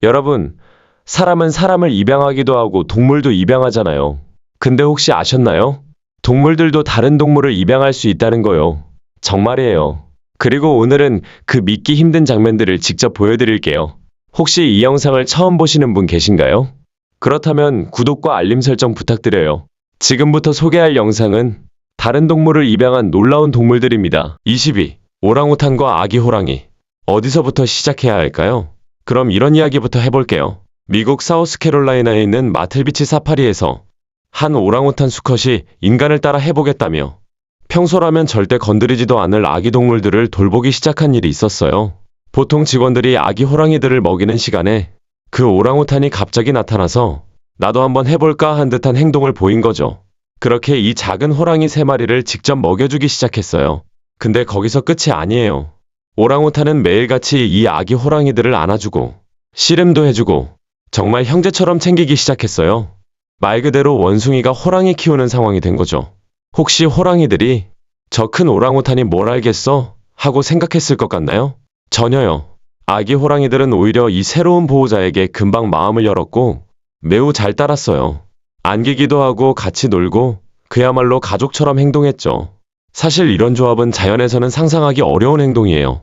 여러분, 사람은 사람을 입양하기도 하고 동물도 입양하잖아요. 근데 혹시 아셨나요? 동물들도 다른 동물을 입양할 수 있다는 거요. 정말이에요. 그리고 오늘은 그 믿기 힘든 장면들을 직접 보여드릴게요. 혹시 이 영상을 처음 보시는 분 계신가요? 그렇다면 구독과 알림 설정 부탁드려요. 지금부터 소개할 영상은 다른 동물을 입양한 놀라운 동물들입니다. 22. 오랑우탄과 아기 호랑이. 어디서부터 시작해야 할까요? 그럼 이런 이야기부터 해볼게요. 미국 사우스캐롤라이나에 있는 마틀비치 사파리에서 한 오랑우탄 수컷이 인간을 따라 해보겠다며 평소라면 절대 건드리지도 않을 아기 동물들을 돌보기 시작한 일이 있었어요. 보통 직원들이 아기 호랑이들을 먹이는 시간에 그 오랑우탄이 갑자기 나타나서 나도 한번 해볼까 한 듯한 행동을 보인 거죠. 그렇게 이 작은 호랑이 3마리를 직접 먹여주기 시작했어요. 근데 거기서 끝이 아니에요. 오랑우탄은 매일같이 이 아기 호랑이들을 안아주고 씨름도 해주고 정말 형제처럼 챙기기 시작했어요. 말 그대로 원숭이가 호랑이 키우는 상황이 된 거죠. 혹시 호랑이들이 저 큰 오랑우탄이 뭘 알겠어? 하고 생각했을 것 같나요? 전혀요. 아기 호랑이들은 오히려 이 새로운 보호자에게 금방 마음을 열었고 매우 잘 따랐어요. 안기기도 하고 같이 놀고 그야말로 가족처럼 행동했죠. 사실 이런 조합은 자연에서는 상상하기 어려운 행동이에요.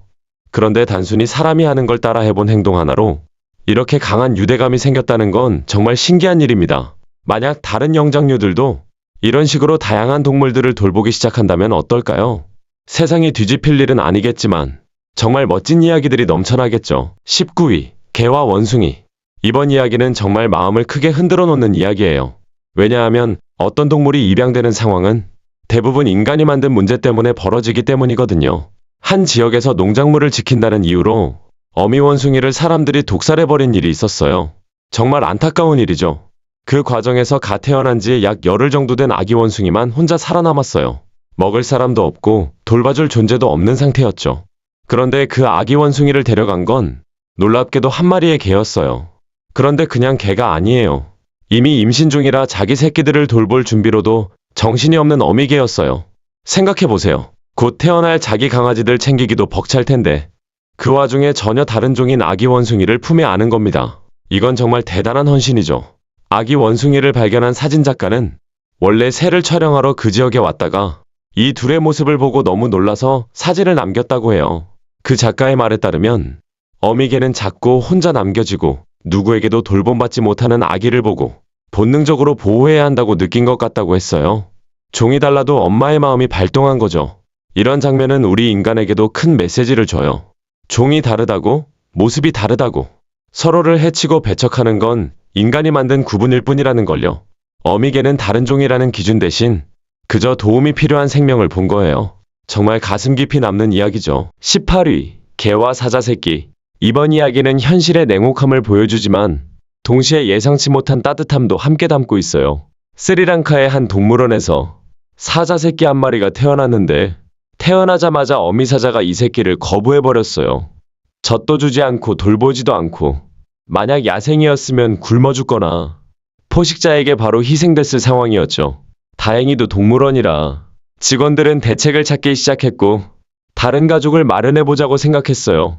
그런데 단순히 사람이 하는 걸 따라 해본 행동 하나로 이렇게 강한 유대감이 생겼다는 건 정말 신기한 일입니다. 만약 다른 영장류들도 이런 식으로 다양한 동물들을 돌보기 시작한다면 어떨까요? 세상이 뒤집힐 일은 아니겠지만 정말 멋진 이야기들이 넘쳐나겠죠. 19위. 개와 원숭이. 이번 이야기는 정말 마음을 크게 흔들어 놓는 이야기예요. 왜냐하면 어떤 동물이 입양되는 상황은 대부분 인간이 만든 문제 때문에 벌어지기 때문이거든요. 한 지역에서 농작물을 지킨다는 이유로 어미 원숭이를 사람들이 독살해버린 일이 있었어요. 정말 안타까운 일이죠. 그 과정에서 갓 태어난 지 약 열흘 정도 된 아기 원숭이만 혼자 살아남았어요. 먹을 사람도 없고 돌봐줄 존재도 없는 상태였죠. 그런데 그 아기 원숭이를 데려간 건 놀랍게도 한 마리의 개였어요. 그런데 그냥 개가 아니에요. 이미 임신 중이라 자기 새끼들을 돌볼 준비로도 정신이 없는 어미개였어요. 생각해보세요. 곧 태어날 자기 강아지들 챙기기도 벅찰 텐데 그 와중에 전혀 다른 종인 아기 원숭이를 품에 안은 겁니다. 이건 정말 대단한 헌신이죠. 아기 원숭이를 발견한 사진작가는 원래 새를 촬영하러 그 지역에 왔다가 이 둘의 모습을 보고 너무 놀라서 사진을 남겼다고 해요. 그 작가의 말에 따르면 어미개는 작고 혼자 남겨지고 누구에게도 돌봄받지 못하는 아기를 보고 본능적으로 보호해야 한다고 느낀 것 같다고 했어요. 종이 달라도 엄마의 마음이 발동한 거죠. 이런 장면은 우리 인간에게도 큰 메시지를 줘요. 종이 다르다고, 모습이 다르다고, 서로를 해치고 배척하는 건 인간이 만든 구분일 뿐이라는 걸요. 어미개는 다른 종이라는 기준 대신 그저 도움이 필요한 생명을 본 거예요. 정말 가슴 깊이 남는 이야기죠. 18위. 개와 사자 새끼. 이번 이야기는 현실의 냉혹함을 보여주지만 동시에 예상치 못한 따뜻함도 함께 담고 있어요. 스리랑카의 한 동물원에서 사자 새끼 한 마리가 태어났는데 태어나자마자 어미 사자가 이 새끼를 거부해버렸어요. 젖도 주지 않고 돌보지도 않고 만약 야생이었으면 굶어 죽거나 포식자에게 바로 희생됐을 상황이었죠. 다행히도 동물원이라 직원들은 대책을 찾기 시작했고 다른 가족을 마련해보자고 생각했어요.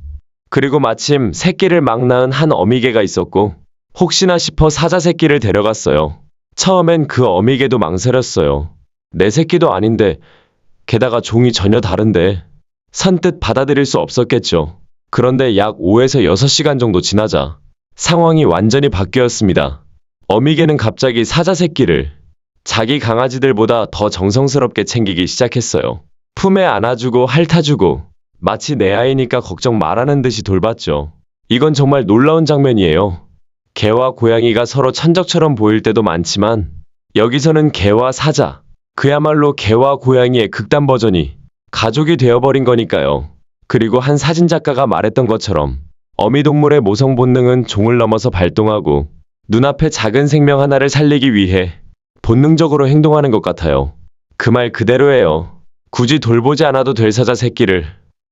그리고 마침 새끼를 막 낳은 한 어미개가 있었고 혹시나 싶어 사자 새끼를 데려갔어요. 처음엔 그 어미개도 망설였어요. 내 새끼도 아닌데 게다가 종이 전혀 다른데 선뜻 받아들일 수 없었겠죠. 그런데 약 5에서 6시간 정도 지나자 상황이 완전히 바뀌었습니다. 어미개는 갑자기 사자 새끼를 자기 강아지들보다 더 정성스럽게 챙기기 시작했어요. 품에 안아주고 핥아주고 마치 내 아이니까 걱정 말하는 듯이 돌봤죠. 이건 정말 놀라운 장면이에요. 개와 고양이가 서로 천적처럼 보일 때도 많지만 여기서는 개와 사자, 그야말로 개와 고양이의 극단 버전이 가족이 되어버린 거니까요. 그리고 한 사진작가가 말했던 것처럼 어미 동물의 모성 본능은 종을 넘어서 발동하고 눈앞에 작은 생명 하나를 살리기 위해 본능적으로 행동하는 것 같아요. 그 말 그대로예요. 굳이 돌보지 않아도 될 사자 새끼를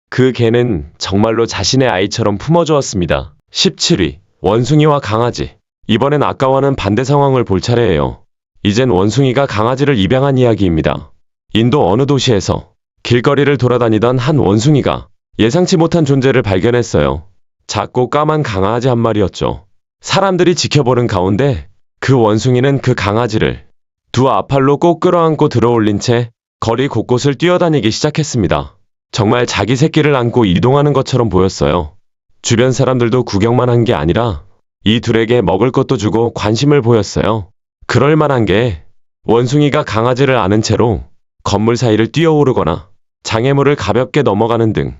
그 개는 정말로 자신의 아이처럼 품어주었습니다. 17위. 원숭이와 강아지. 이번엔 아까와는 반대 상황을 볼 차례예요. 이젠 원숭이가 강아지를 입양한 이야기입니다. 인도 어느 도시에서 길거리를 돌아다니던 한 원숭이가 예상치 못한 존재를 발견했어요. 작고 까만 강아지 한 마리였죠. 사람들이 지켜보는 가운데 그 원숭이는 그 강아지를 두 앞팔로 꼭 끌어안고 들어올린 채 거리 곳곳을 뛰어다니기 시작했습니다. 정말 자기 새끼를 안고 이동하는 것처럼 보였어요. 주변 사람들도 구경만 한 게 아니라 이 둘에게 먹을 것도 주고 관심을 보였어요. 그럴 만한 게 원숭이가 강아지를 안은 채로 건물 사이를 뛰어오르거나 장애물을 가볍게 넘어가는 등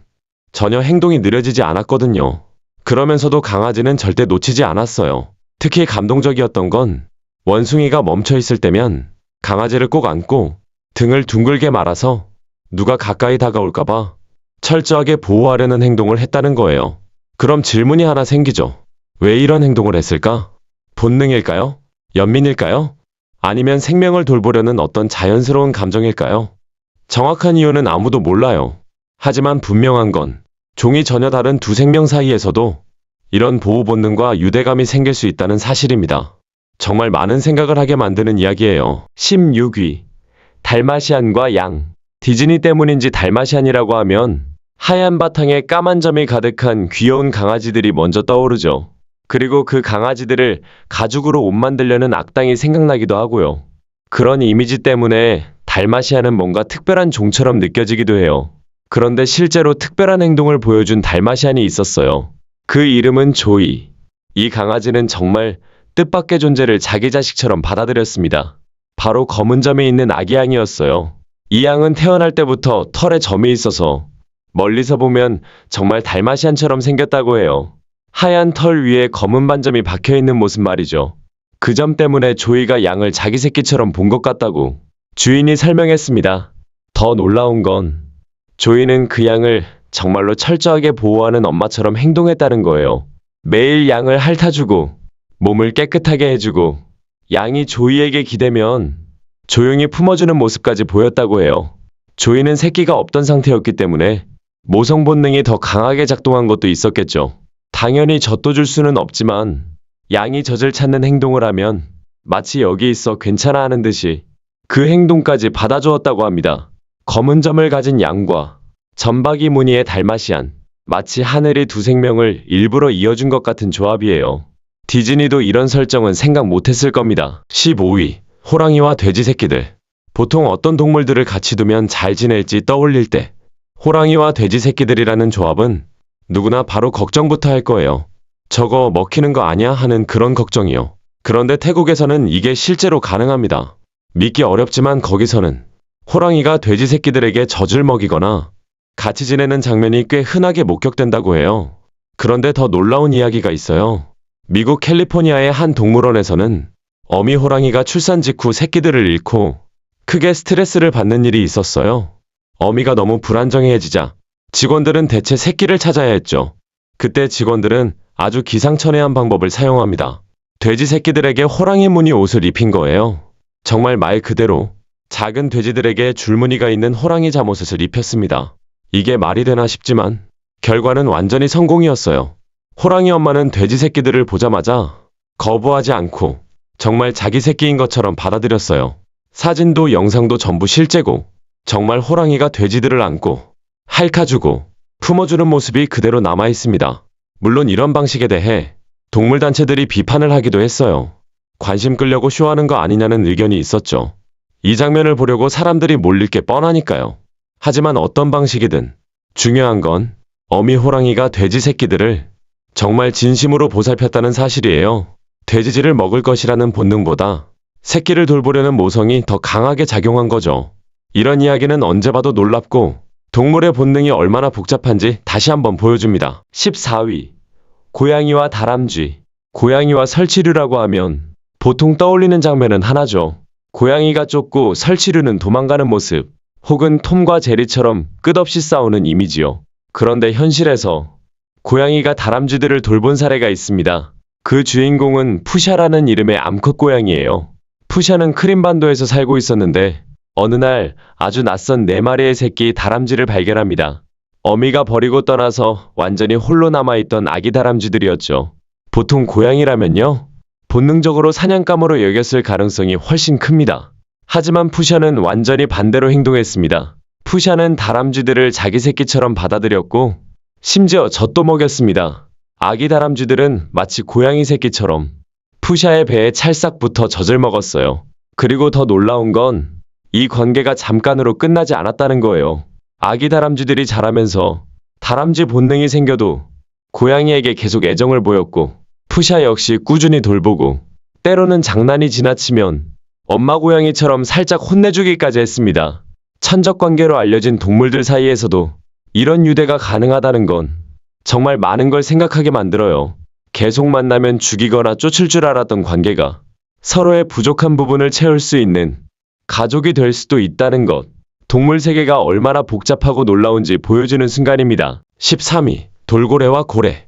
전혀 행동이 느려지지 않았거든요. 그러면서도 강아지는 절대 놓치지 않았어요. 특히 감동적이었던 건 원숭이가 멈춰 있을 때면 강아지를 꼭 안고 등을 둥글게 말아서 누가 가까이 다가올까봐 철저하게 보호하려는 행동을 했다는 거예요. 그럼 질문이 하나 생기죠. 왜 이런 행동을 했을까? 본능일까요? 연민일까요? 아니면 생명을 돌보려는 어떤 자연스러운 감정일까요? 정확한 이유는 아무도 몰라요. 하지만 분명한 건 종이 전혀 다른 두 생명 사이에서도 이런 보호 본능과 유대감이 생길 수 있다는 사실입니다. 정말 많은 생각을 하게 만드는 이야기예요. 16위. 달마시안과 양. 디즈니 때문인지 달마시안이라고 하면 하얀 바탕에 까만 점이 가득한 귀여운 강아지들이 먼저 떠오르죠. 그리고 그 강아지들을 가죽으로 옷 만들려는 악당이 생각나기도 하고요. 그런 이미지 때문에 달마시안은 뭔가 특별한 종처럼 느껴지기도 해요. 그런데 실제로 특별한 행동을 보여준 달마시안이 있었어요. 그 이름은 조이. 이 강아지는 정말 뜻밖의 존재를 자기 자식처럼 받아들였습니다. 바로 검은 점이 있는 아기 양이었어요. 이 양은 태어날 때부터 털에 점이 있어서 멀리서 보면 정말 달마시안처럼 생겼다고 해요. 하얀 털 위에 검은 반점이 박혀있는 모습 말이죠. 그 점 때문에 조이가 양을 자기 새끼처럼 본 것 같다고 주인이 설명했습니다. 더 놀라운 건 조이는 그 양을 정말로 철저하게 보호하는 엄마처럼 행동했다는 거예요. 매일 양을 핥아주고 몸을 깨끗하게 해주고 양이 조이에게 기대면 조용히 품어주는 모습까지 보였다고 해요. 조이는 새끼가 없던 상태였기 때문에 모성 본능이 더 강하게 작동한 것도 있었겠죠. 당연히 젖도 줄 수는 없지만 양이 젖을 찾는 행동을 하면 마치 여기 있어 괜찮아 하는 듯이 그 행동까지 받아주었다고 합니다. 검은 점을 가진 양과 점박이 무늬의 달마시안. 마치 하늘이 두 생명을 일부러 이어준 것 같은 조합이에요. 디즈니도 이런 설정은 생각 못했을 겁니다. 15위. 호랑이와 돼지 새끼들. 보통 어떤 동물들을 같이 두면 잘 지낼지 떠올릴 때 호랑이와 돼지 새끼들이라는 조합은 누구나 바로 걱정부터 할 거예요. 저거 먹히는 거 아니야 하는 그런 걱정이요. 그런데 태국에서는 이게 실제로 가능합니다. 믿기 어렵지만 거기서는 호랑이가 돼지 새끼들에게 젖을 먹이거나 같이 지내는 장면이 꽤 흔하게 목격된다고 해요. 그런데 더 놀라운 이야기가 있어요. 미국 캘리포니아의 한 동물원에서는 어미 호랑이가 출산 직후 새끼들을 잃고 크게 스트레스를 받는 일이 있었어요. 어미가 너무 불안정해지자 직원들은 대체 새끼를 찾아야 했죠. 그때 직원들은 아주 기상천외한 방법을 사용합니다. 돼지 새끼들에게 호랑이 무늬 옷을 입힌 거예요. 정말 말 그대로 작은 돼지들에게 줄무늬가 있는 호랑이 잠옷을 입혔습니다. 이게 말이 되나 싶지만 결과는 완전히 성공이었어요. 호랑이 엄마는 돼지 새끼들을 보자마자 거부하지 않고 정말 자기 새끼인 것처럼 받아들였어요. 사진도 영상도 전부 실제고 정말 호랑이가 돼지들을 안고 핥아주고 품어주는 모습이 그대로 남아 있습니다. 물론 이런 방식에 대해 동물단체들이 비판을 하기도 했어요. 관심 끌려고 쇼하는 거 아니냐는 의견이 있었죠. 이 장면을 보려고 사람들이 몰릴 게 뻔하니까요. 하지만 어떤 방식이든 중요한 건 어미 호랑이가 돼지 새끼들을 정말 진심으로 보살폈다는 사실이에요. 돼지질을 먹을 것이라는 본능보다 새끼를 돌보려는 모성이 더 강하게 작용한 거죠. 이런 이야기는 언제 봐도 놀랍고 동물의 본능이 얼마나 복잡한지 다시 한번 보여줍니다. 14위. 고양이와 다람쥐. 고양이와 설치류라고 하면 보통 떠올리는 장면은 하나죠. 고양이가 쫓고 설치류는 도망가는 모습, 혹은 톰과 제리처럼 끝없이 싸우는 이미지요. 그런데 현실에서 고양이가 다람쥐들을 돌본 사례가 있습니다. 그 주인공은 푸샤라는 이름의 암컷 고양이예요. 푸샤는 크림반도에서 살고 있었는데 어느 날 아주 낯선 4마리의 새끼 다람쥐를 발견합니다. 어미가 버리고 떠나서 완전히 홀로 남아있던 아기 다람쥐들이었죠. 보통 고양이라면요, 본능적으로 사냥감으로 여겼을 가능성이 훨씬 큽니다. 하지만 푸샤는 완전히 반대로 행동했습니다. 푸샤는 다람쥐들을 자기 새끼처럼 받아들였고 심지어 젖도 먹였습니다. 아기 다람쥐들은 마치 고양이 새끼처럼 푸샤의 배에 찰싹 붙어 젖을 먹었어요. 그리고 더 놀라운 건 이 관계가 잠깐으로 끝나지 않았다는 거예요. 아기 다람쥐들이 자라면서 다람쥐 본능이 생겨도 고양이에게 계속 애정을 보였고, 푸샤 역시 꾸준히 돌보고, 때로는 장난이 지나치면 엄마 고양이처럼 살짝 혼내주기까지 했습니다. 천적 관계로 알려진 동물들 사이에서도 이런 유대가 가능하다는 건 정말 많은 걸 생각하게 만들어요. 계속 만나면 죽이거나 쫓을 줄 알았던 관계가 서로의 부족한 부분을 채울 수 있는 가족이 될 수도 있다는 것. 동물 세계가 얼마나 복잡하고 놀라운지 보여주는 순간입니다. 13위. 돌고래와 고래.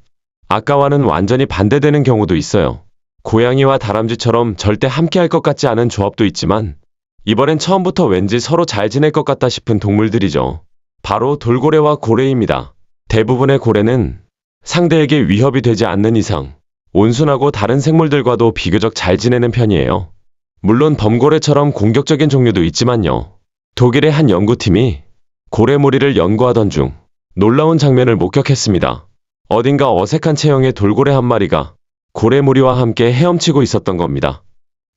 아까와는 완전히 반대되는 경우도 있어요. 고양이와 다람쥐처럼 절대 함께 할 것 같지 않은 조합도 있지만 이번엔 처음부터 왠지 서로 잘 지낼 것 같다 싶은 동물들이죠. 바로 돌고래와 고래입니다. 대부분의 고래는 상대에게 위협이 되지 않는 이상 온순하고 다른 생물들과도 비교적 잘 지내는 편이에요. 물론 범고래처럼 공격적인 종류도 있지만요. 독일의 한 연구팀이 고래무리를 연구하던 중 놀라운 장면을 목격했습니다. 어딘가 어색한 체형의 돌고래 한 마리가 고래무리와 함께 헤엄치고 있었던 겁니다.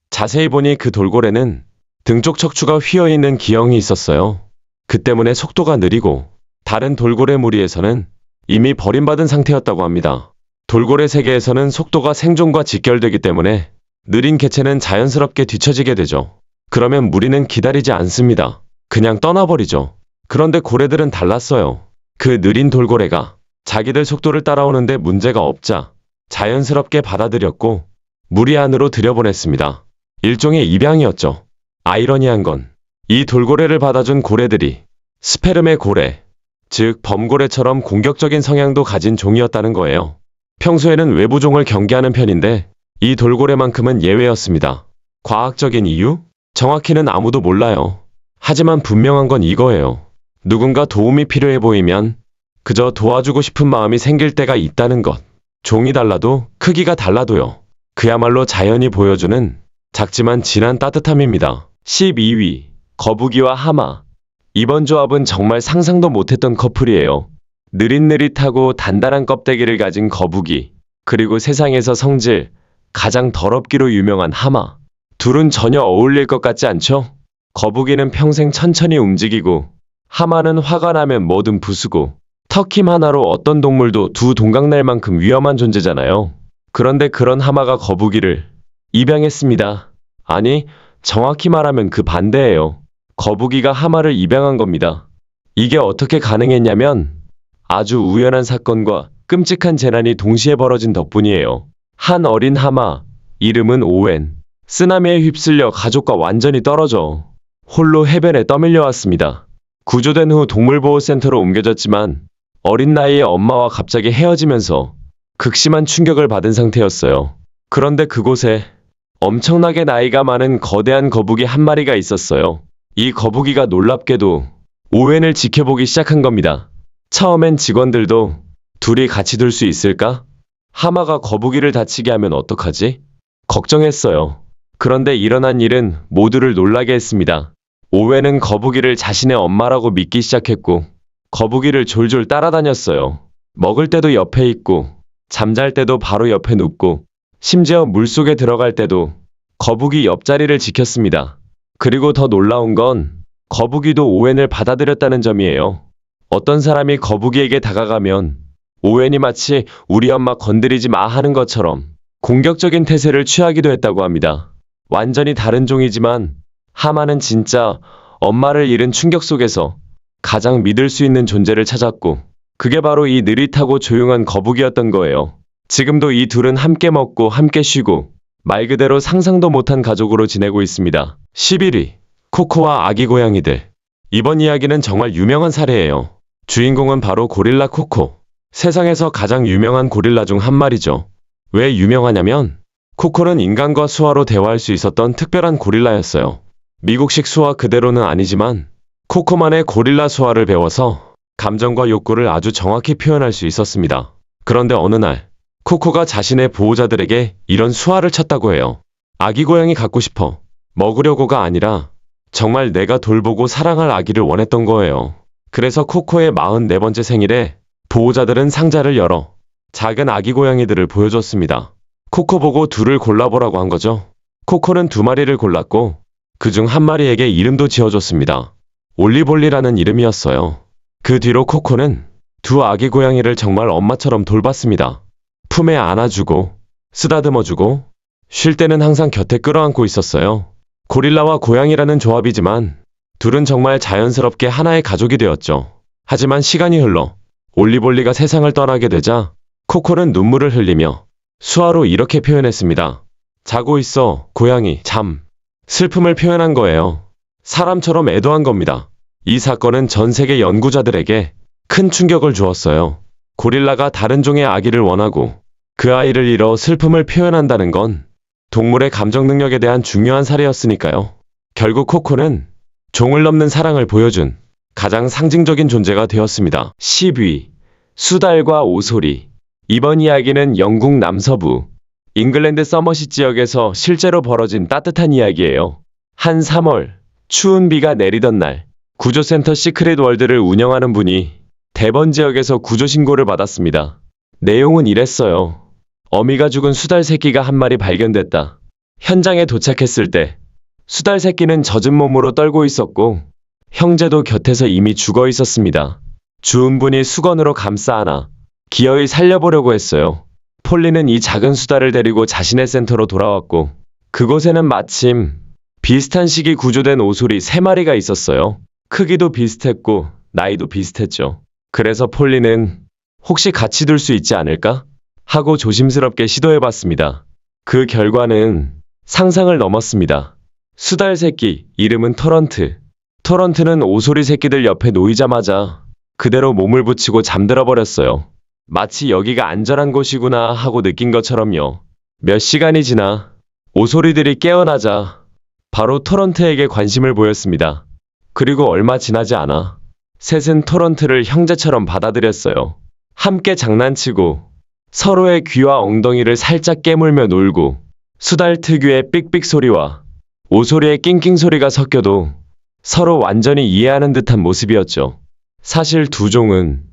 자세히 보니 그 돌고래는 등 쪽 척추가 휘어있는 기형이 있었어요. 그 때문에 속도가 느리고 다른 돌고래 무리에서는 이미 버림받은 상태였다고 합니다. 돌고래 세계에서는 속도가 생존과 직결되기 때문에 느린 개체는 자연스럽게 뒤처지게 되죠. 그러면 무리는 기다리지 않습니다. 그냥 떠나버리죠. 그런데 고래들은 달랐어요. 그 느린 돌고래가 자기들 속도를 따라오는데 문제가 없자 자연스럽게 받아들였고 무리 안으로 들여보냈습니다. 일종의 입양이었죠. 아이러니한 건 이 돌고래를 받아준 고래들이 스페름의 고래, 즉 범고래처럼 공격적인 성향도 가진 종이었다는 거예요. 평소에는 외부종을 경계하는 편인데 이 돌고래만큼은 예외였습니다. 과학적인 이유? 정확히는 아무도 몰라요. 하지만 분명한 건 이거예요. 누군가 도움이 필요해 보이면 그저 도와주고 싶은 마음이 생길 때가 있다는 것. 종이 달라도 크기가 달라도요. 그야말로 자연이 보여주는 작지만 진한 따뜻함입니다. 12위. 거북이와 하마. 이번 조합은 정말 상상도 못했던 커플이에요. 느릿느릿하고 단단한 껍데기를 가진 거북이, 그리고 세상에서 성질 가장 더럽기로 유명한 하마. 둘은 전혀 어울릴 것 같지 않죠? 거북이는 평생 천천히 움직이고 하마는 화가 나면 뭐든 부수고 턱힘 하나로 어떤 동물도 두 동강날 만큼 위험한 존재잖아요. 그런데 그런 하마가 거북이를 입양했습니다. 아니, 정확히 말하면 그 반대예요. 거북이가 하마를 입양한 겁니다. 이게 어떻게 가능했냐면 아주 우연한 사건과 끔찍한 재난이 동시에 벌어진 덕분이에요. 한 어린 하마, 이름은 오웬. 쓰나미에 휩쓸려 가족과 완전히 떨어져 홀로 해변에 떠밀려왔습니다. 구조된 후 동물보호센터로 옮겨졌지만 어린 나이에 엄마와 갑자기 헤어지면서 극심한 충격을 받은 상태였어요. 그런데 그곳에 엄청나게 나이가 많은 거대한 거북이 한 마리가 있었어요. 이 거북이가 놀랍게도 오웬을 지켜보기 시작한 겁니다. 처음엔 직원들도 둘이 같이 둘 수 있을까? 하마가 거북이를 다치게 하면 어떡하지? 걱정했어요. 그런데 일어난 일은 모두를 놀라게 했습니다. 오웬은 거북이를 자신의 엄마라고 믿기 시작했고 거북이를 졸졸 따라다녔어요. 먹을 때도 옆에 있고 잠잘 때도 바로 옆에 눕고 심지어 물속에 들어갈 때도 거북이 옆자리를 지켰습니다. 그리고 더 놀라운 건 거북이도 오웬을 받아들였다는 점이에요. 어떤 사람이 거북이에게 다가가면 오웬이 마치 우리 엄마 건드리지 마 하는 것처럼 공격적인 태세를 취하기도 했다고 합니다. 완전히 다른 종이지만 하마는 진짜 엄마를 잃은 충격 속에서 가장 믿을 수 있는 존재를 찾았고 그게 바로 이 느릿하고 조용한 거북이였던 거예요. 지금도 이 둘은 함께 먹고 함께 쉬고 말 그대로 상상도 못한 가족으로 지내고 있습니다. 11위. 코코와 아기 고양이들. 이번 이야기는 정말 유명한 사례예요. 주인공은 바로 고릴라 코코. 세상에서 가장 유명한 고릴라 중 한 마리죠. 왜 유명하냐면 코코는 인간과 수화로 대화할 수 있었던 특별한 고릴라였어요. 미국식 수화 그대로는 아니지만 코코만의 고릴라 수화를 배워서 감정과 욕구를 아주 정확히 표현할 수 있었습니다. 그런데 어느 날 코코가 자신의 보호자들에게 이런 수화를 쳤다고 해요. 아기 고양이 갖고 싶어. 먹으려고가 아니라 정말 내가 돌보고 사랑할 아기를 원했던 거예요. 그래서 코코의 44번째 생일에 보호자들은 상자를 열어 작은 아기 고양이들을 보여줬습니다. 코코 보고 둘을 골라보라고 한 거죠. 코코는 두 마리를 골랐고 그중 한 마리에게 이름도 지어줬습니다. 올리볼리라는 이름이었어요. 그 뒤로 코코는 두 아기 고양이를 정말 엄마처럼 돌봤습니다. 품에 안아주고 쓰다듬어주고 쉴 때는 항상 곁에 끌어안고 있었어요. 고릴라와 고양이라는 조합이지만 둘은 정말 자연스럽게 하나의 가족이 되었죠. 하지만 시간이 흘러 올리볼리가 세상을 떠나게 되자 코코는 눈물을 흘리며 수화로 이렇게 표현했습니다. 자고 있어, 고양이, 잠. 슬픔을 표현한 거예요. 사람처럼 애도한 겁니다. 이 사건은 전 세계 연구자들에게 큰 충격을 주었어요. 고릴라가 다른 종의 아기를 원하고 그 아이를 잃어 슬픔을 표현한다는 건 동물의 감정 능력에 대한 중요한 사례였으니까요. 결국 코코는 종을 넘는 사랑을 보여준 가장 상징적인 존재가 되었습니다. 10위. 수달과 오소리. 이번 이야기는 영국 남서부 잉글랜드 서머시 지역에서 실제로 벌어진 따뜻한 이야기예요. 한 3월 추운 비가 내리던 날 구조센터 시크릿 월드를 운영하는 분이 대번 지역에서 구조 신고를 받았습니다. 내용은 이랬어요. 어미가 죽은 수달 새끼가 한 마리 발견됐다. 현장에 도착했을 때 수달 새끼는 젖은 몸으로 떨고 있었고 형제도 곁에서 이미 죽어 있었습니다. 주운 분이 수건으로 감싸 안아 기어이 살려보려고 했어요. 폴리는 이 작은 수달을 데리고 자신의 센터로 돌아왔고 그곳에는 마침 비슷한 시기 구조된 오소리 3마리가 있었어요. 크기도 비슷했고 나이도 비슷했죠. 그래서 폴리는 혹시 같이 둘 수 있지 않을까? 하고 조심스럽게 시도해봤습니다. 그 결과는 상상을 넘었습니다. 수달 새끼, 이름은 토런트. 토런트는 오소리 새끼들 옆에 놓이자마자 그대로 몸을 붙이고 잠들어 버렸어요. 마치 여기가 안전한 곳이구나 하고 느낀 것처럼요. 몇 시간이 지나 오소리들이 깨어나자 바로 토런트에게 관심을 보였습니다. 그리고 얼마 지나지 않아 셋은 토런트를 형제처럼 받아들였어요. 함께 장난치고 서로의 귀와 엉덩이를 살짝 깨물며 놀고 수달 특유의 삑삑 소리와 오소리의 낑낑 소리가 섞여도 서로 완전히 이해하는 듯한 모습이었죠. 사실 두 종은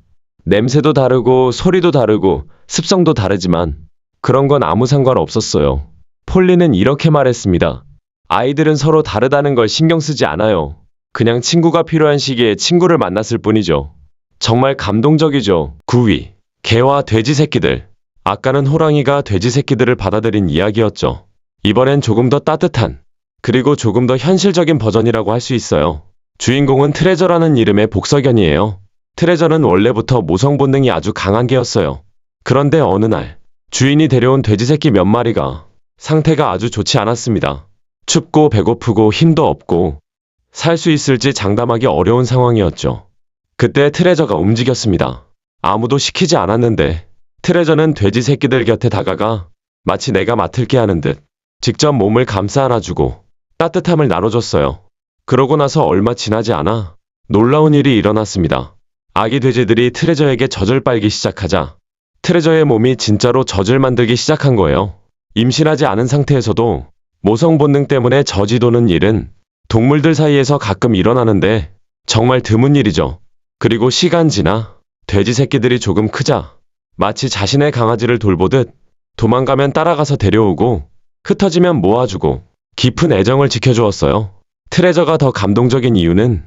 냄새도 다르고 소리도 다르고 습성도 다르지만 그런 건 아무 상관 없었어요. 폴리는 이렇게 말했습니다. 아이들은 서로 다르다는 걸 신경 쓰지 않아요. 그냥 친구가 필요한 시기에 친구를 만났을 뿐이죠. 정말 감동적이죠. 9위. 개와 돼지 새끼들. 아까는 호랑이가 돼지 새끼들을 받아들인 이야기였죠. 이번엔 조금 더 따뜻한 그리고 조금 더 현실적인 버전이라고 할 수 있어요. 주인공은 트레저라는 이름의 복서견이에요. 트레저는 원래부터 모성 본능이 아주 강한 개였어요. 그런데 어느 날 주인이 데려온 돼지 새끼 몇 마리가 상태가 아주 좋지 않았습니다. 춥고 배고프고 힘도 없고 살 수 있을지 장담하기 어려운 상황이었죠. 그때 트레저가 움직였습니다. 아무도 시키지 않았는데 트레저는 돼지 새끼들 곁에 다가가 마치 내가 맡을게 하는 듯 직접 몸을 감싸 안아주고 따뜻함을 나눠줬어요. 그러고 나서 얼마 지나지 않아 놀라운 일이 일어났습니다. 아기 돼지들이 트레저에게 젖을 빨기 시작하자 트레저의 몸이 진짜로 젖을 만들기 시작한 거예요. 임신하지 않은 상태에서도 모성 본능 때문에 젖이 도는 일은 동물들 사이에서 가끔 일어나는데 정말 드문 일이죠. 그리고 시간 지나 돼지 새끼들이 조금 크자 마치 자신의 강아지를 돌보듯 도망가면 따라가서 데려오고 흩어지면 모아주고 깊은 애정을 지켜주었어요. 트레저가 더 감동적인 이유는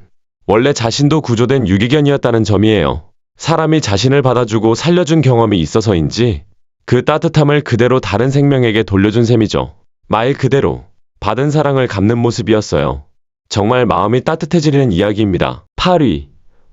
원래 자신도 구조된 유기견이었다는 점이에요. 사람이 자신을 받아주고 살려준 경험이 있어서인지 그 따뜻함을 그대로 다른 생명에게 돌려준 셈이죠. 말 그대로 받은 사랑을 갚는 모습이었어요. 정말 마음이 따뜻해지는 이야기입니다. 8위.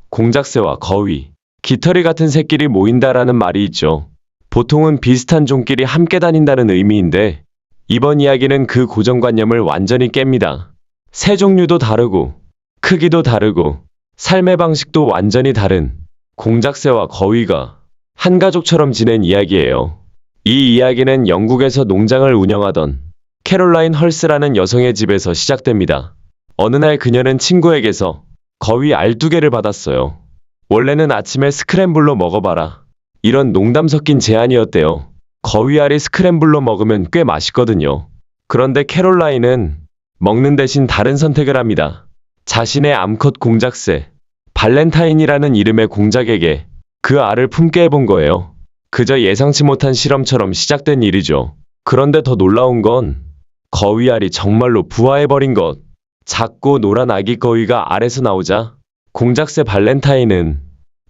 공작새와 거위. 깃털이 같은 새끼리 모인다라는 말이 있죠. 보통은 비슷한 종끼리 함께 다닌다는 의미인데 이번 이야기는 그 고정관념을 완전히 깹니다. 새 종류도 다르고 크기도 다르고 삶의 방식도 완전히 다른 공작새와 거위가 한 가족처럼 지낸 이야기예요. 이 이야기는 영국에서 농장을 운영하던 캐롤라인 헐스라는 여성의 집에서 시작됩니다. 어느 날 그녀는 친구에게서 거위 알 2개를 받았어요. 원래는 아침에 스크램블로 먹어봐라. 이런 농담 섞인 제안이었대요. 거위알이 스크램블로 먹으면 꽤 맛있거든요. 그런데 캐롤라인은 먹는 대신 다른 선택을 합니다. 자신의 암컷 공작새, 발렌타인이라는 이름의 공작에게 그 알을 품게 해본 거예요. 그저 예상치 못한 실험처럼 시작된 일이죠. 그런데 더 놀라운 건 거위알이 정말로 부화해버린 것. 작고 노란 아기 거위가 알에서 나오자 공작새 발렌타인은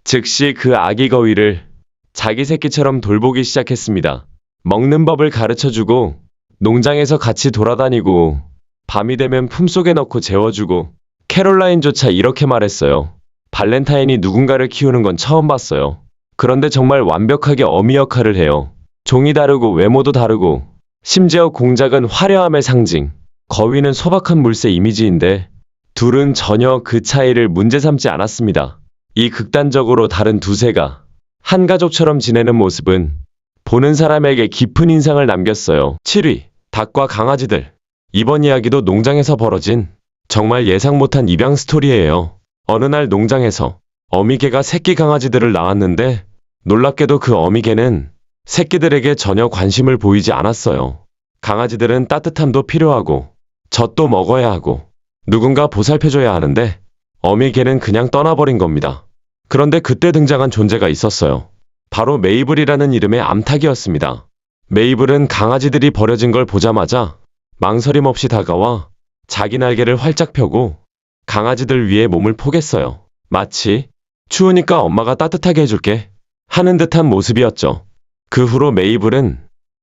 즉시 그 아기 거위를 자기 새끼처럼 돌보기 시작했습니다. 먹는 법을 가르쳐주고 농장에서 같이 돌아다니고 밤이 되면 품속에 넣고 재워주고 캐롤라인조차 이렇게 말했어요. 발렌타인이 누군가를 키우는 건 처음 봤어요. 그런데 정말 완벽하게 어미 역할을 해요. 종이 다르고 외모도 다르고 심지어 공작은 화려함의 상징, 거위는 소박한 물새 이미지인데 둘은 전혀 그 차이를 문제 삼지 않았습니다. 이 극단적으로 다른 두 새가 한 가족처럼 지내는 모습은 보는 사람에게 깊은 인상을 남겼어요. 7위, 닭과 강아지들. 이번 이야기도 농장에서 벌어진 정말 예상 못한 입양 스토리예요. 어느 날 농장에서 어미개가 새끼 강아지들을 낳았는데 놀랍게도 그 어미개는 새끼들에게 전혀 관심을 보이지 않았어요. 강아지들은 따뜻함도 필요하고 젖도 먹어야 하고 누군가 보살펴줘야 하는데 어미개는 그냥 떠나버린 겁니다. 그런데 그때 등장한 존재가 있었어요. 바로 메이블이라는 이름의 암탉이었습니다. 메이블은 강아지들이 버려진 걸 보자마자 망설임 없이 다가와 자기 날개를 활짝 펴고 강아지들 위에 몸을 포겠어요. 마치 추우니까 엄마가 따뜻하게 해줄게 하는 듯한 모습이었죠. 그 후로 메이블은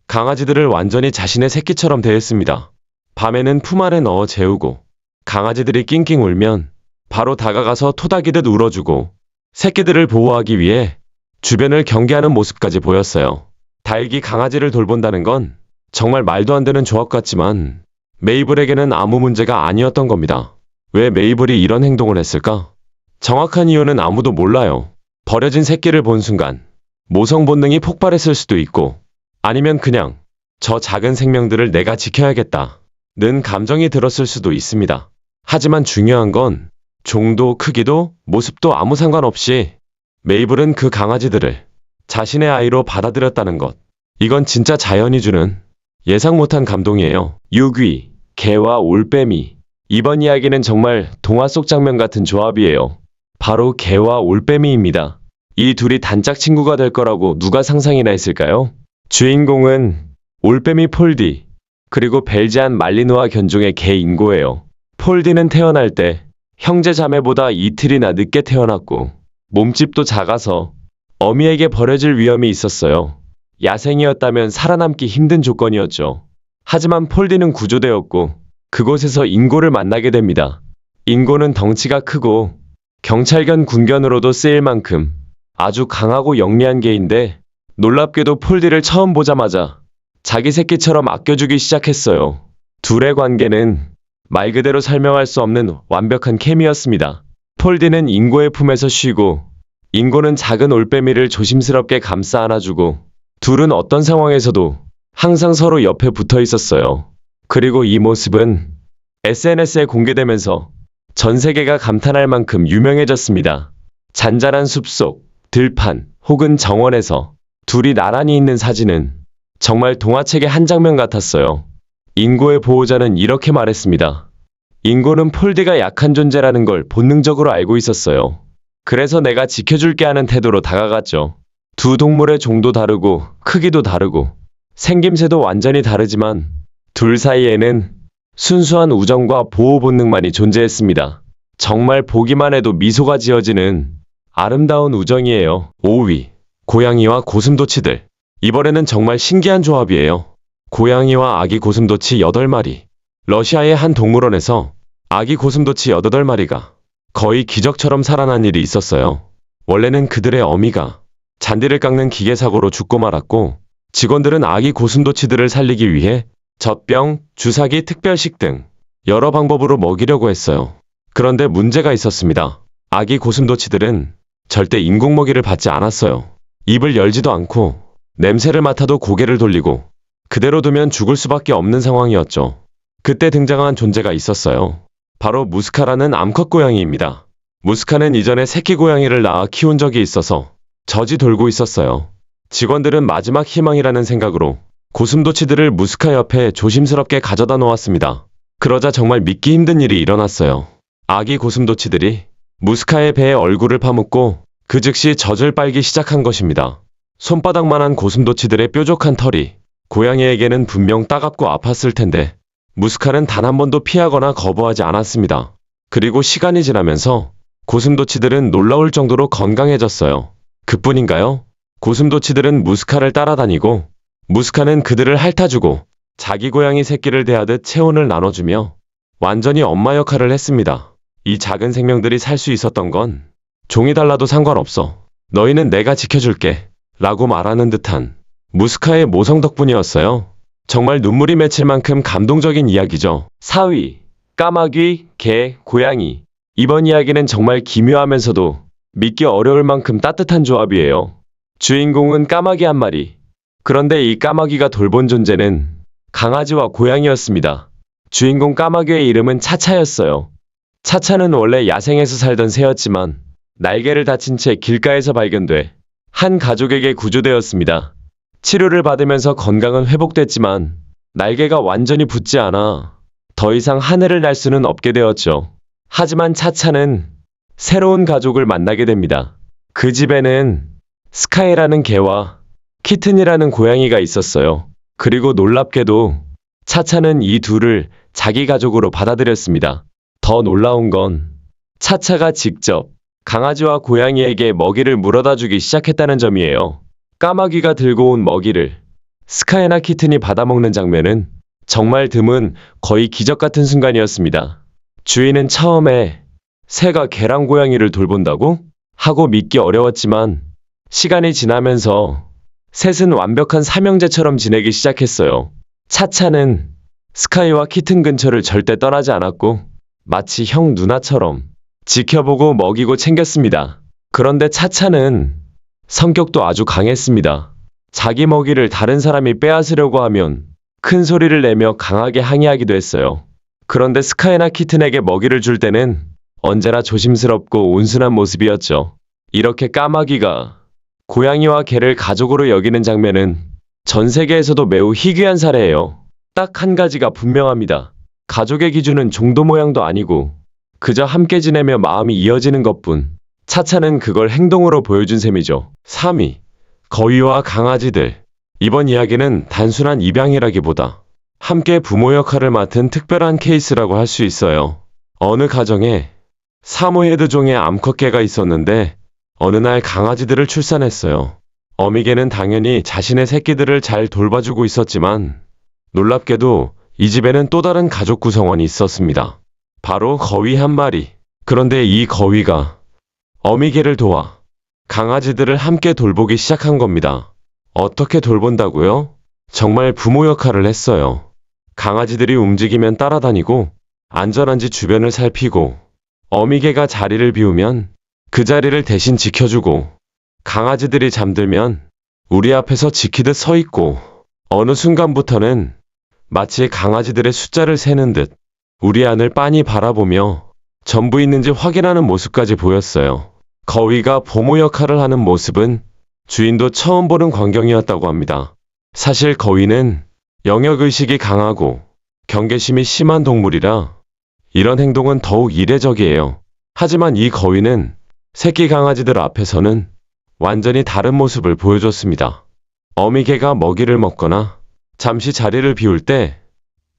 강아지들을 완전히 자신의 새끼처럼 대했습니다. 밤에는 품 안에 넣어 재우고 강아지들이 낑낑 울면 바로 다가가서 토닥이듯 울어주고 새끼들을 보호하기 위해 주변을 경계하는 모습까지 보였어요. 닭이 강아지를 돌본다는 건 정말 말도 안 되는 조합 같지만 메이블에게는 아무 문제가 아니었던 겁니다. 왜 메이블이 이런 행동을 했을까? 정확한 이유는 아무도 몰라요. 버려진 새끼를 본 순간 모성 본능이 폭발했을 수도 있고 아니면 그냥 저 작은 생명들을 내가 지켜야겠다는 감정이 들었을 수도 있습니다. 하지만 중요한 건 종도 크기도 모습도 아무 상관없이 메이블은 그 강아지들을 자신의 아이로 받아들였다는 것. 이건 진짜 자연이 주는 예상 못한 감동이에요. 6위, 개와 올빼미. 이번 이야기는 정말 동화 속 장면 같은 조합이에요. 바로 개와 올빼미입니다. 이 둘이 단짝 친구가 될 거라고 누가 상상이나 했을까요? 주인공은 올빼미 폴디, 그리고 벨지안 말리노아 견종의 개 인고예요. 폴디는 태어날 때 형제 자매보다 이틀이나 늦게 태어났고 몸집도 작아서 어미에게 버려질 위험이 있었어요. 야생이었다면 살아남기 힘든 조건이었죠. 하지만 폴디는 구조되었고 그곳에서 인고를 만나게 됩니다. 인고는 덩치가 크고 경찰견 군견으로도 쓰일 만큼 아주 강하고 영리한 개인데 놀랍게도 폴디를 처음 보자마자 자기 새끼처럼 아껴주기 시작했어요. 둘의 관계는 말 그대로 설명할 수 없는 완벽한 케미였습니다. 폴디는 인고의 품에서 쉬고 인고는 작은 올빼미를 조심스럽게 감싸 안아주고 둘은 어떤 상황에서도 항상 서로 옆에 붙어 있었어요. 그리고 이 모습은 SNS에 공개되면서 전 세계가 감탄할 만큼 유명해졌습니다. 잔잔한 숲속, 들판 혹은 정원에서 둘이 나란히 있는 사진은 정말 동화책의 한 장면 같았어요. 인고의 보호자는 이렇게 말했습니다. 인고는 폴디가 약한 존재라는 걸 본능적으로 알고 있었어요. 그래서 내가 지켜줄게 하는 태도로 다가갔죠. 두 동물의 종도 다르고 크기도 다르고 생김새도 완전히 다르지만 둘 사이에는 순수한 우정과 보호 본능만이 존재했습니다. 정말 보기만 해도 미소가 지어지는 아름다운 우정이에요. 5위, 고양이와 고슴도치들. 이번에는 정말 신기한 조합이에요. 고양이와 아기 고슴도치 8마리. 러시아의 한 동물원에서 아기 고슴도치 8마리가 거의 기적처럼 살아난 일이 있었어요. 원래는 그들의 어미가 잔디를 깎는 기계 사고로 죽고 말았고 직원들은 아기 고슴도치들을 살리기 위해 젖병, 주사기, 특별식 등 여러 방법으로 먹이려고 했어요. 그런데 문제가 있었습니다. 아기 고슴도치들은 절대 인공 먹이를 받지 않았어요. 입을 열지도 않고 냄새를 맡아도 고개를 돌리고 그대로 두면 죽을 수밖에 없는 상황이었죠. 그때 등장한 존재가 있었어요. 바로 무스카라는 암컷 고양이입니다. 무스카는 이전에 새끼 고양이를 낳아 키운 적이 있어서 젖이 돌고 있었어요. 직원들은 마지막 희망이라는 생각으로 고슴도치들을 무스카 옆에 조심스럽게 가져다 놓았습니다. 그러자 정말 믿기 힘든 일이 일어났어요. 아기 고슴도치들이 무스카의 배에 얼굴을 파묻고 그 즉시 젖을 빨기 시작한 것입니다. 손바닥만한 고슴도치들의 뾰족한 털이 고양이에게는 분명 따갑고 아팠을 텐데 무스카는 단 한 번도 피하거나 거부하지 않았습니다. 그리고 시간이 지나면서 고슴도치들은 놀라울 정도로 건강해졌어요. 그뿐인가요? 고슴도치들은 무스카를 따라다니고 무스카는 그들을 핥아주고 자기 고양이 새끼를 대하듯 체온을 나눠주며 완전히 엄마 역할을 했습니다. 이 작은 생명들이 살 수 있었던 건 종이 달라도 상관없어. 너희는 내가 지켜줄게. 라고 말하는 듯한 무스카의 모성 덕분이었어요. 정말 눈물이 맺힐 만큼 감동적인 이야기죠. 4위. 까마귀, 개, 고양이. 이번 이야기는 정말 기묘하면서도 믿기 어려울 만큼 따뜻한 조합이에요. 주인공은 까마귀 한 마리. 그런데 이 까마귀가 돌본 존재는 강아지와 고양이였습니다. 주인공 까마귀의 이름은 차차였어요. 차차는 원래 야생에서 살던 새였지만 날개를 다친 채 길가에서 발견돼 한 가족에게 구조되었습니다. 치료를 받으면서 건강은 회복됐지만 날개가 완전히 붙지 않아 더 이상 하늘을 날 수는 없게 되었죠. 하지만 차차는 새로운 가족을 만나게 됩니다. 그 집에는 스카이라는 개와 키튼이라는 고양이가 있었어요. 그리고 놀랍게도 차차는 이 둘을 자기 가족으로 받아들였습니다. 더 놀라운 건 차차가 직접 강아지와 고양이에게 먹이를 물어다 주기 시작했다는 점이에요. 까마귀가 들고 온 먹이를 스카이나 키튼이 받아먹는 장면은 정말 드문 거의 기적 같은 순간이었습니다. 주인은 처음에 새가 개랑 고양이를 돌본다고? 하고 믿기 어려웠지만 시간이 지나면서 셋은 완벽한 삼형제처럼 지내기 시작했어요. 차차는 스카이와 키튼 근처를 절대 떠나지 않았고 마치 형 누나처럼 지켜보고 먹이고 챙겼습니다. 그런데 차차는 성격도 아주 강했습니다. 자기 먹이를 다른 사람이 빼앗으려고 하면 큰 소리를 내며 강하게 항의하기도 했어요. 그런데 스카이나 키튼에게 먹이를 줄 때는 언제나 조심스럽고 온순한 모습이었죠. 이렇게 까마귀가 고양이와 개를 가족으로 여기는 장면은 전 세계에서도 매우 희귀한 사례예요. 딱 한 가지가 분명합니다. 가족의 기준은 종도 모양도 아니고 그저 함께 지내며 마음이 이어지는 것뿐. 차차는 그걸 행동으로 보여준 셈이죠. 3위. 거위와 강아지들. 이번 이야기는 단순한 입양이라기보다 함께 부모 역할을 맡은 특별한 케이스라고 할 수 있어요. 어느 가정에 사모예드종의 암컷개가 있었는데 어느 날 강아지들을 출산했어요. 어미개는 당연히 자신의 새끼들을 잘 돌봐주고 있었지만 놀랍게도 이 집에는 또 다른 가족 구성원이 있었습니다. 바로 거위 한 마리. 그런데 이 거위가 어미개를 도와 강아지들을 함께 돌보기 시작한 겁니다. 어떻게 돌본다고요? 정말 부모 역할을 했어요. 강아지들이 움직이면 따라다니고 안전한지 주변을 살피고 어미개가 자리를 비우면 그 자리를 대신 지켜주고 강아지들이 잠들면 우리 앞에서 지키듯 서 있고 어느 순간부터는 마치 강아지들의 숫자를 세는 듯 우리 안을 빤히 바라보며 전부 있는지 확인하는 모습까지 보였어요. 거위가 보모 역할을 하는 모습은 주인도 처음 보는 광경이었다고 합니다. 사실 거위는 영역의식이 강하고 경계심이 심한 동물이라 이런 행동은 더욱 이례적이에요. 하지만 이 거위는 새끼 강아지들 앞에서는 완전히 다른 모습을 보여줬습니다. 어미개가 먹이를 먹거나 잠시 자리를 비울 때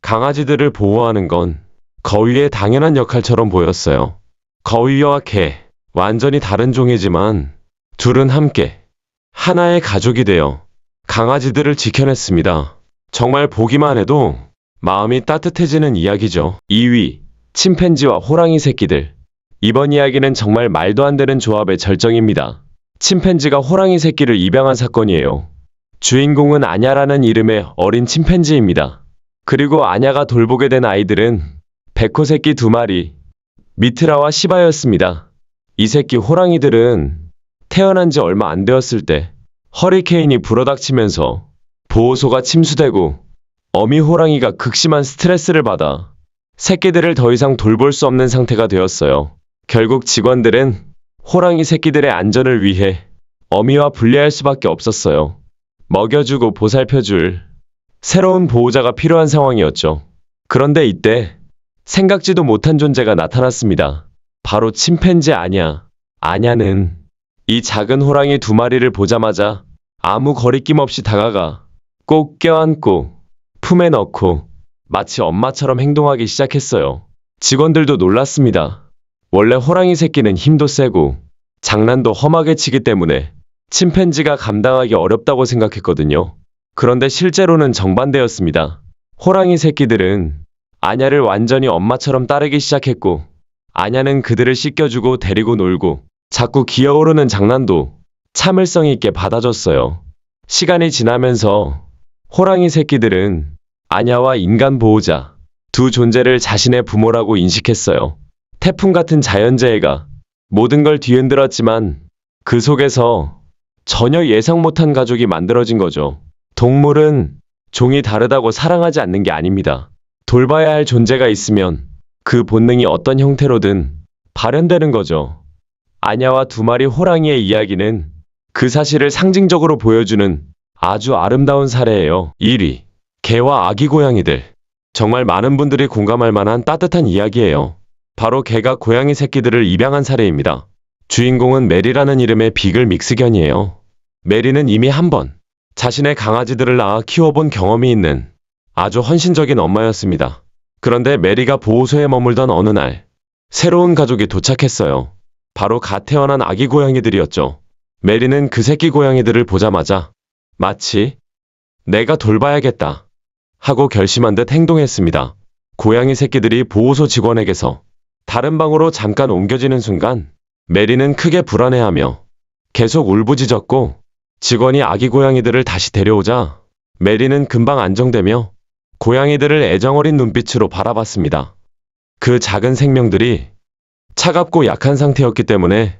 강아지들을 보호하는 건 거위의 당연한 역할처럼 보였어요. 거위와 개, 완전히 다른 종이지만 둘은 함께 하나의 가족이 되어 강아지들을 지켜냈습니다. 정말 보기만 해도 마음이 따뜻해지는 이야기죠. 2위, 침팬지와 호랑이 새끼들. 이번 이야기는 정말 말도 안 되는 조합의 절정입니다. 침팬지가 호랑이 새끼를 입양한 사건이에요. 주인공은 아냐라는 이름의 어린 침팬지입니다. 그리고 아냐가 돌보게 된 아이들은 백호 새끼 2마리, 미트라와 시바였습니다. 이 새끼 호랑이들은 태어난 지 얼마 안 되었을 때 허리케인이 불어닥치면서 보호소가 침수되고 어미 호랑이가 극심한 스트레스를 받아 새끼들을 더 이상 돌볼 수 없는 상태가 되었어요. 결국 직원들은 호랑이 새끼들의 안전을 위해 어미와 분리할 수밖에 없었어요. 먹여주고 보살펴줄 새로운 보호자가 필요한 상황이었죠. 그런데 이때 생각지도 못한 존재가 나타났습니다. 바로 침팬지 아냐. 아냐는 이 작은 호랑이 2마리를 보자마자 아무 거리낌 없이 다가가 꼭 껴안고 품에 넣고 마치 엄마처럼 행동하기 시작했어요. 직원들도 놀랐습니다. 원래 호랑이 새끼는 힘도 세고 장난도 험하게 치기 때문에 침팬지가 감당하기 어렵다고 생각했거든요. 그런데 실제로는 정반대였습니다. 호랑이 새끼들은 아냐를 완전히 엄마처럼 따르기 시작했고, 아냐는 그들을 씻겨주고 데리고 놀고 자꾸 기어오르는 장난도 참을성 있게 받아줬어요. 시간이 지나면서 호랑이 새끼들은 아냐와 인간 보호자 두 존재를 자신의 부모라고 인식했어요. 태풍 같은 자연재해가 모든 걸 뒤흔들었지만 그 속에서 전혀 예상 못한 가족이 만들어진 거죠. 동물은 종이 다르다고 사랑하지 않는 게 아닙니다. 돌봐야 할 존재가 있으면 그 본능이 어떤 형태로든 발현되는 거죠. 아냐와 두 마리 호랑이의 이야기는 그 사실을 상징적으로 보여주는 아주 아름다운 사례예요. 1위. 개와 아기 고양이들. 정말 많은 분들이 공감할 만한 따뜻한 이야기예요. 바로 개가 고양이 새끼들을 입양한 사례입니다. 주인공은 메리라는 이름의 비글 믹스견이에요. 메리는 이미 한 번 자신의 강아지들을 낳아 키워본 경험이 있는 아주 헌신적인 엄마였습니다. 그런데 메리가 보호소에 머물던 어느 날 새로운 가족이 도착했어요. 바로 갓 태어난 아기 고양이들이었죠. 메리는 그 새끼 고양이들을 보자마자 마치 내가 돌봐야겠다 하고 결심한 듯 행동했습니다. 고양이 새끼들이 보호소 직원에게서 다른 방으로 잠깐 옮겨지는 순간 메리는 크게 불안해하며 계속 울부짖었고, 직원이 아기 고양이들을 다시 데려오자 메리는 금방 안정되며 고양이들을 애정어린 눈빛으로 바라봤습니다. 그 작은 생명들이 차갑고 약한 상태였기 때문에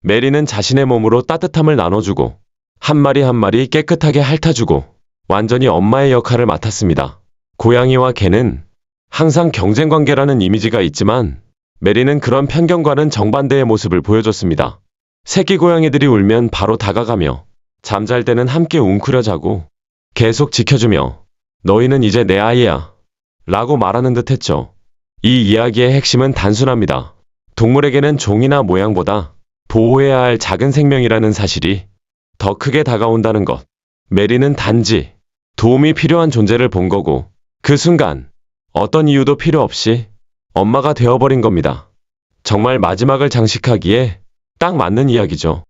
메리는 자신의 몸으로 따뜻함을 나눠주고 한 마리 한 마리 깨끗하게 핥아주고 완전히 엄마의 역할을 맡았습니다. 고양이와 개는 항상 경쟁 관계라는 이미지가 있지만 메리는 그런 편견과는 정반대의 모습을 보여줬습니다. 새끼 고양이들이 울면 바로 다가가며 잠잘 때는 함께 웅크려 자고 계속 지켜주며 너희는 이제 내 아이야 라고 말하는 듯 했죠. 이 이야기의 핵심은 단순합니다. 동물에게는 종이나 모양보다 보호해야 할 작은 생명이라는 사실이 더 크게 다가온다는 것. 메리는 단지 도움이 필요한 존재를 본 거고 그 순간 어떤 이유도 필요 없이 엄마가 되어버린 겁니다. 정말 마지막을 장식하기에 딱 맞는 이야기죠.